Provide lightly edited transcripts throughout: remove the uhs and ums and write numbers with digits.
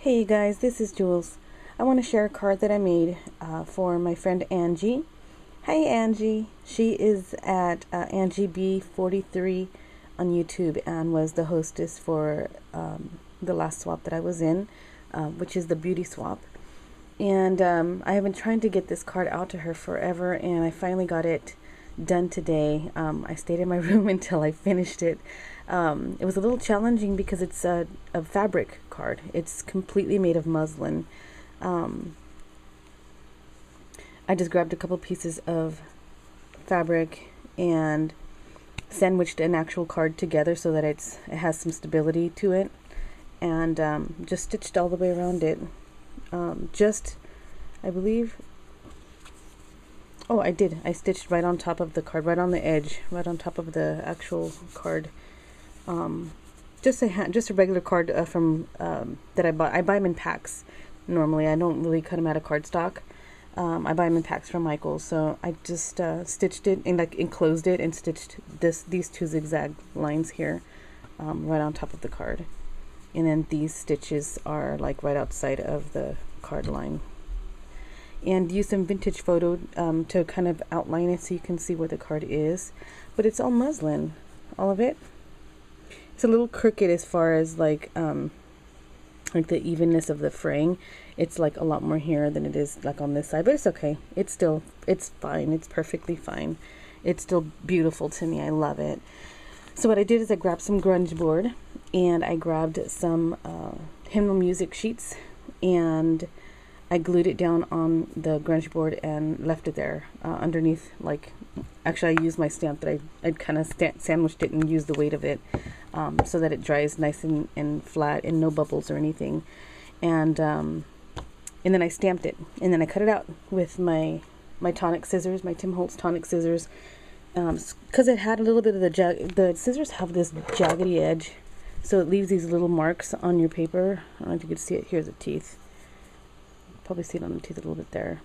Hey you guys, this is Jules. I want to share a card that I made for my friend Angie. Hi Angie. She is at Angie B43 on YouTube and was the hostess for the last swap that I was in, which is the beauty swap. And I have been trying to get this card out to her forever, and I finally got it done today. I stayed in my room until I finished it. It was a little challenging because it's a fabric card. It's completely made of muslin. I just grabbed a couple pieces of fabric and sandwiched an actual card together so that it has some stability to it, and just stitched all the way around it. I believe, oh, I did. I stitched right on top of the card, right on the edge, right on top of the actual card. Just a regular card from that I bought. I buy them in packs. Normally, I don't really cut them out of cardstock. I buy them in packs from Michael's. So I just stitched it and enclosed it and stitched these two zigzag lines here, right on top of the card. And then these stitches are right outside of the card line. And use some vintage photo to kind of outline it so you can see where the card is. But it's all muslin, all of it. It's a little crooked as far as like the evenness of the fraying. It's a lot more here than it is on this side, but it's okay. It's fine. It's perfectly fine. It's still beautiful to me. I love it. So what I did is I grabbed some grunge board and I grabbed some hymnal music sheets, and I glued it down on the grunge board and left it there underneath. Actually, I used my stamp that I'd kind of sandwiched it and used the weight of it so that it dries nice and flat and no bubbles or anything. And then I stamped it, and then I cut it out with my tonic scissors, my Tim Holtz tonic scissors, because it had a little bit of the scissors have this jaggedy edge, so it leaves these little marks on your paper. I don't know if you could see it. Here's the teeth. Probably see it on the teeth a little bit there.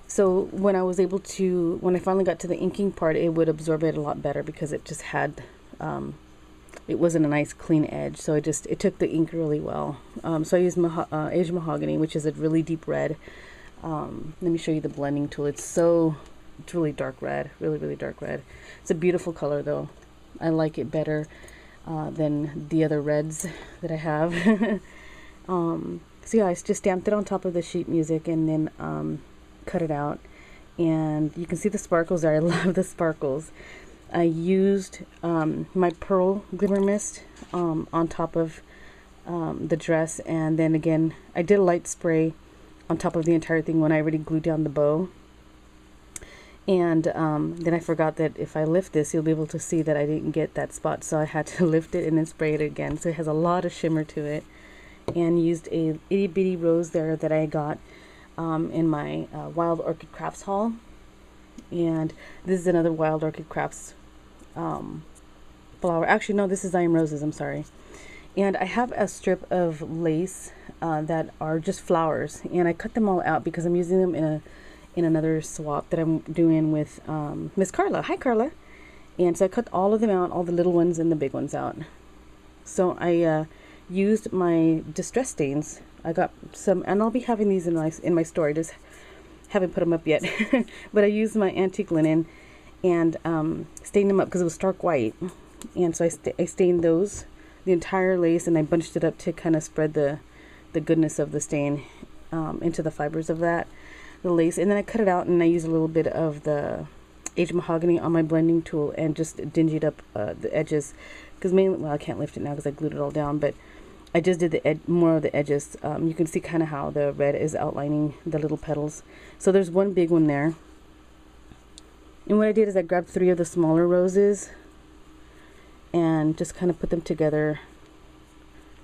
So when I finally got to the inking part, it would absorb it a lot better because it just had, it wasn't a nice clean edge. So it took the ink really well. So I used Asian mahogany, which is a really deep red. Let me show you the blending tool. It's really dark red, really, really dark red. It's a beautiful color though. I like it better than the other reds that I have. So yeah, I just stamped it on top of the sheet music and then cut it out, and you can see the sparkles there. I love the sparkles. I used my pearl glimmer mist on top of the dress, and then again I did a light spray on top of the entire thing when I already glued down the bow. And then I forgot that if I lift this, you'll be able to see that I didn't get that spot, so I had to lift it and then spray it again. So it has a lot of shimmer to it. And used a itty bitty rose there that I got in my Wild Orchid Crafts haul. And this is another Wild Orchid Crafts flower. Actually, no, this is I Am Roses. I'm sorry. And I have a strip of lace that are just flowers, and I cut them all out because I'm using them in another swap that I'm doing with Miss Carla. Hi, Carla. And so I cut all of them out, all the little ones and the big ones out. So I used my distress stains. I got some, and I'll be having these in my store. I just haven't put them up yet. But I used my antique linen and stained them up because it was stark white. And so I stained those, the entire lace, and I bunched it up to kind of spread the goodness of the stain into the fibers of the lace. And then I cut it out, and I used a little bit of the Asian mahogany on my blending tool and just dingied up the edges, because mainly, well, I can't lift it now because I glued it all down, but I just did more of the edges. You can see kind of how the red is outlining the little petals. So there's one big one there. And what I did is I grabbed 3 of the smaller roses and just kind of put them together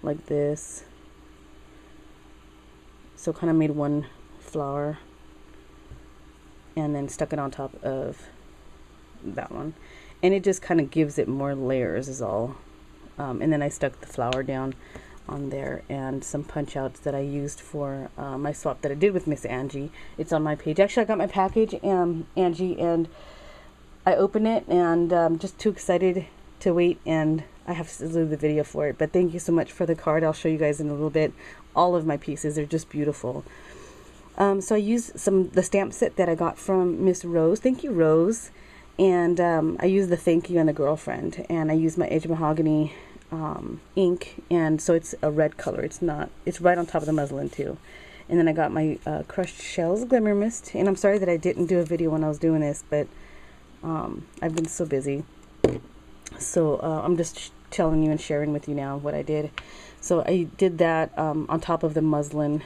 like this. So kind of made one flower and then stuck it on top of that one. And it just kind of gives it more layers is all. And then I stuck the flower down on there, and some punch outs that I used for my swap that I did with Miss Angie. It's on my page. Actually, I got my package, Angie, and I opened it, and just too excited to wait and I have to do the video for it. But thank you so much for the card. I'll show you guys in a little bit all of my pieces. They're just beautiful. So I used the stamp set that I got from Miss Rose. Thank you, Rose. And I used the thank you and the girlfriend. And I used my Edge Mahogany ink. And so it's a red color. It's right on top of the muslin too. And then I got my Crushed Shells Glimmer Mist. And I'm sorry that I didn't do a video when I was doing this, but I've been so busy. So I'm just telling you and sharing with you now what I did. So I did that on top of the muslin,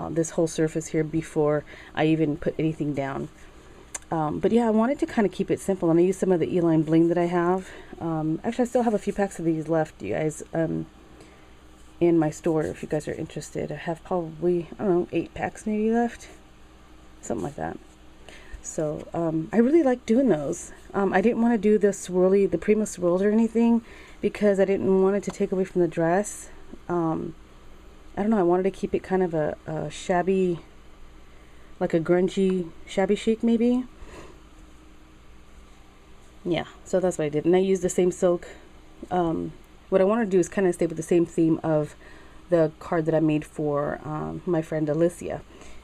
this whole surface here, before I even put anything down. But yeah, I wanted to kind of keep it simple, and I used some of the E-line bling that I have. Actually, I still have a few packs of these left, you guys, in my store if you guys are interested. I have probably, I don't know, 8 packs maybe left, something like that. So I really like doing those. I didn't want to do the Prima swirls or anything, because I didn't want it to take away from the dress. I don't know, I wanted to keep it kind of a shabby, like a grungy shabby chic maybe. Yeah, so that's what I did. And I used the same silk. What I want to do is kind of stay with the same theme of the card that I made for my friend Alicia.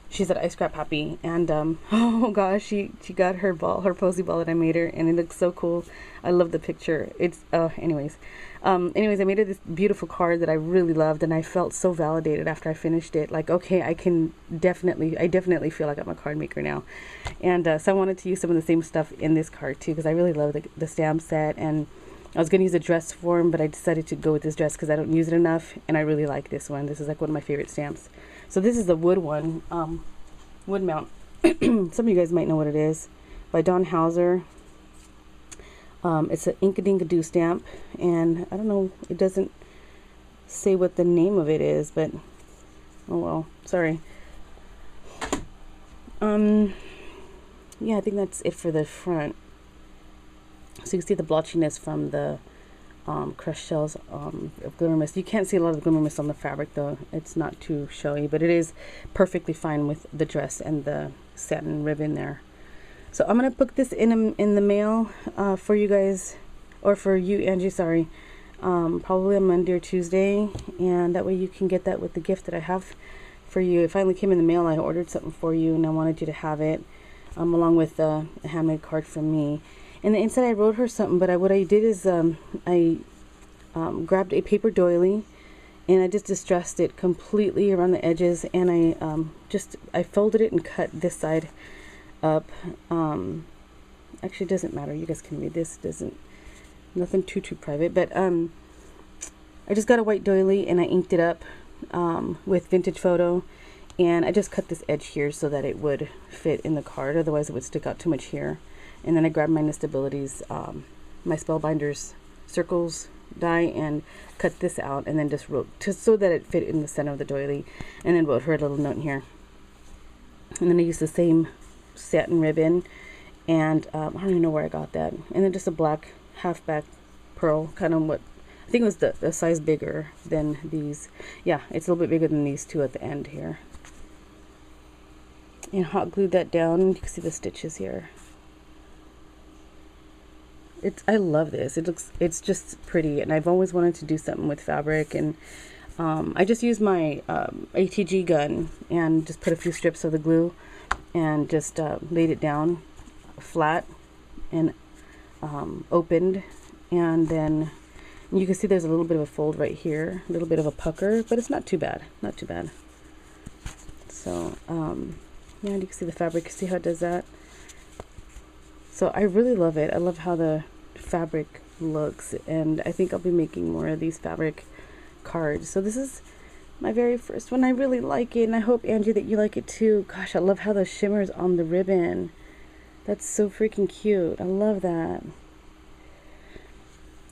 She's at I Scrap Happy, and oh gosh, she got her ball, her posy ball that I made her, and it looks so cool. I love the picture. It's anyways, I made her this beautiful card that I really loved, and I felt so validated after I finished it. Like, okay, I definitely feel like I'm a card maker now. And so I wanted to use some of the same stuff in this card too, because I really love the stamp set. And I was going to use a dress form, but I decided to go with this dress because I don't use it enough, and I really like this one. This is like one of my favorite stamps. So this is the wood one, wood mount. Some of you guys might know what it is, by Don Hauser. It's an Inkadingadoo stamp, and I don't know, it doesn't say what the name of it is, but oh well, sorry. Yeah, I think that's it for the front. So you can see the blotchiness from the Crushed Shells of Glimmer Mist. You can't see a lot of the Glimmer Mist on the fabric though. It's not too showy, but it is perfectly fine with the dress and the satin ribbon there. So I'm going to put this in the mail for you guys, or for you, Angie, sorry. Probably on Monday or Tuesday, and that way you can get that with the gift that I have for you. It finally came in the mail. I ordered something for you, and I wanted you to have it along with a handmade card from me. And the inside I wrote her something, but what I did is I grabbed a paper doily, and I just distressed it completely around the edges, and I folded it and cut this side up. Actually, it doesn't matter. You guys can read this. Nothing too private, but I just got a white doily and I inked it up with Vintage Photo, and I just cut this edge here so that it would fit in the card. Otherwise, it would stick out too much here. And then I grabbed my Nestabilities, my Spellbinders circles die, and cut this out, and then just wrote so that it fit in the center of the doily, and then wrote her a little note in here. And then I used the same satin ribbon, and I don't even know where I got that. And then just a black halfback pearl, kind of what I think it was the size bigger than these. Yeah, it's a little bit bigger than these two at the end here. And hot glued that down. You can see the stitches here. I love this. It's just pretty, and I've always wanted to do something with fabric, and I just used my ATG gun and just put a few strips of the glue and just laid it down flat and opened, and then you can see there's a little bit of a fold right here, a little bit of a pucker, but it's not too bad, not too bad. So yeah, you can see the fabric, see how it does that. So I really love it. I love how the fabric looks, and I think I'll be making more of these fabric cards. So this is my very first one. I really like it, and I hope, Angie, that you like it too. Gosh, I love how the shimmer's on the ribbon. That's so freaking cute. I love that.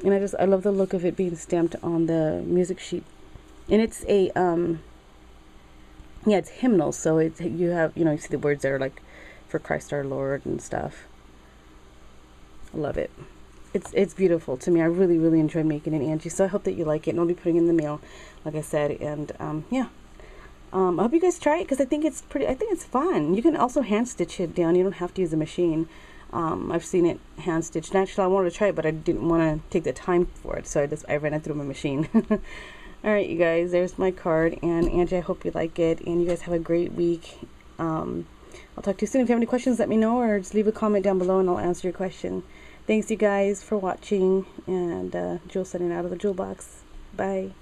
And I love the look of it being stamped on the music sheet. And it's a yeah, it's hymnal, so it's, you have, you know, you see the words there, like for Christ our Lord and stuff. I love it. It's beautiful to me. I really, really enjoy making it, Angie. So I hope that you like it, and I'll be putting it in the mail, like I said. And yeah, I hope you guys try it, because I think it's pretty. I think it's fun. You can also hand stitch it down. You don't have to use a machine. I've seen it hand stitched. Actually, I wanted to try it, but I didn't want to take the time for it, so I ran it through my machine. Alright, you guys, there's my card, and Angie, I hope you like it, and you guys have a great week. I'll talk to you soon. If you have any questions, let me know, or just leave a comment down below and I'll answer your question. Thanks, you guys, for watching, and Jules sending out of the Jule box. Bye.